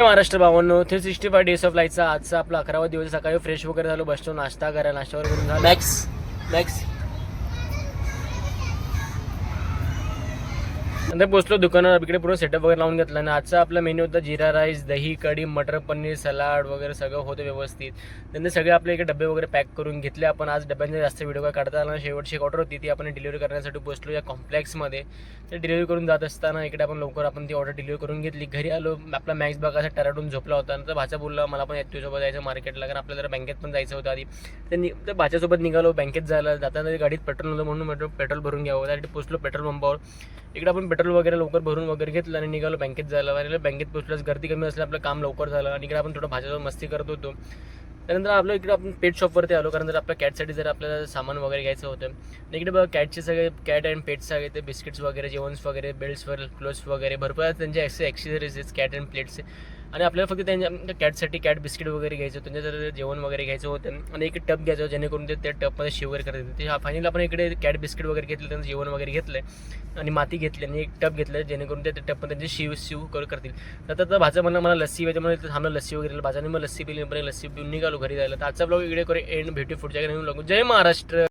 महाराष्ट्र भावांनो 365 days of लाईफचा आजचा आपला 11वा दिवस. सकाळी फ्रेश वगैरे झालो, बसतो नाश्ता करा, नाश्ता वगैरे करून झाला. मॅक्स नंतर पोचलो दुकानावर. इकडे पूर्ण सेटअप वगैरे लावून घेतला आणि आजचा आपला मेन्यू होता जिरा राईस, दही कढी, मटर पनीर, सलाड वगैरे सगळं होतं व्यवस्थित. नंतर सगळे आपले इकडे डबे वगैरे पॅक करून घेतले. आपण आज डब्यांचे जास्त व्हिडिओ काय काढता आला. शेवटची एक ऑर्डर होती ती आपण डिलिव्हरी करण्यासाठी पोचलो या कॉम्प्लेक्समध्ये. ते डिलिव्हरी करून जात असताना इकडे आपण लवकर ती ऑर्डर डिलिव्हरी करून घेतली. घरी आलो. आपला मॅक्स बघायचा टराटून झोपला होता. नंतर भाचा बोलला मला पण तुझ्यासोबत जायचं मार्केटला, कारण आपल्याला जरा बँकेत पण जायचं होतं आधी. तर भाच्यासोबत निघालो बँकेत जायला. जाताना गाडीत पेट्रोल नव्हतं म्हणून पेट्रोल भरून घ्यावं. त्यासाठी पोचलो पेट्रोल पंपावर. इकडे आपण पेट्रोल वगैरे लवकर भरून वगैरे घेतलं आणि निघालो बँकेत जायला. आणि बँकेत पोचल्यास गर्दी कमी असल्यास आपलं काम लवकर झालं. आणि इकडे आपण थोडं भाज्यासोबत मस्ती करत होतो. त्यानंतर आपलं इकडे आपण पेट शॉपवरती आलो, कारण जर आपल्या कॅटसाठी जर आपल्याला सामान वगैरे घ्यायचं होतं. आणि इकडे बघा कॅटचे सगळे कॅट अँड पेट्स सगळे ते बिस्किट्स वगैरे, जेवन्स वगैरे, बेल्ट्स वगैरे, क्लोथ्स वगैरे भरपूर त्यांचे ॲक्सेसरीज आहेत कॅट अँड प्लेट्सचे. आणि आपल्याला फक्त त्यांच्या कॅटसाठी कॅट बिस्किट वगैरे घ्यायचं होतं, त्यांच्या जेवण वगैरे घ्यायचं होतं. आणि एक टप घ्यायचं जेणेकरून ते त्या टपमध्ये शिव वगैरे करत होते. फायनली आपण इकडे कॅट बिस्किट वगैरे घेतलं, त्यांचं जेवण वगैरे घेतलं आणि माती घेतली आणि एक टप घेतलं जेणेकरून ते टपमध्ये त्यांचे शिव करतील. तर भाचा मला लस्सी पाहिजे म्हणून थांबलं, लस्सी वगैरे भाजाने मग लस्सी पिली. लस्सी पिऊन निघालो घरी जायला. तर आजचा ब्लॉग इकडे एंड भेटू पुढच्या. जय महाराष्ट्र.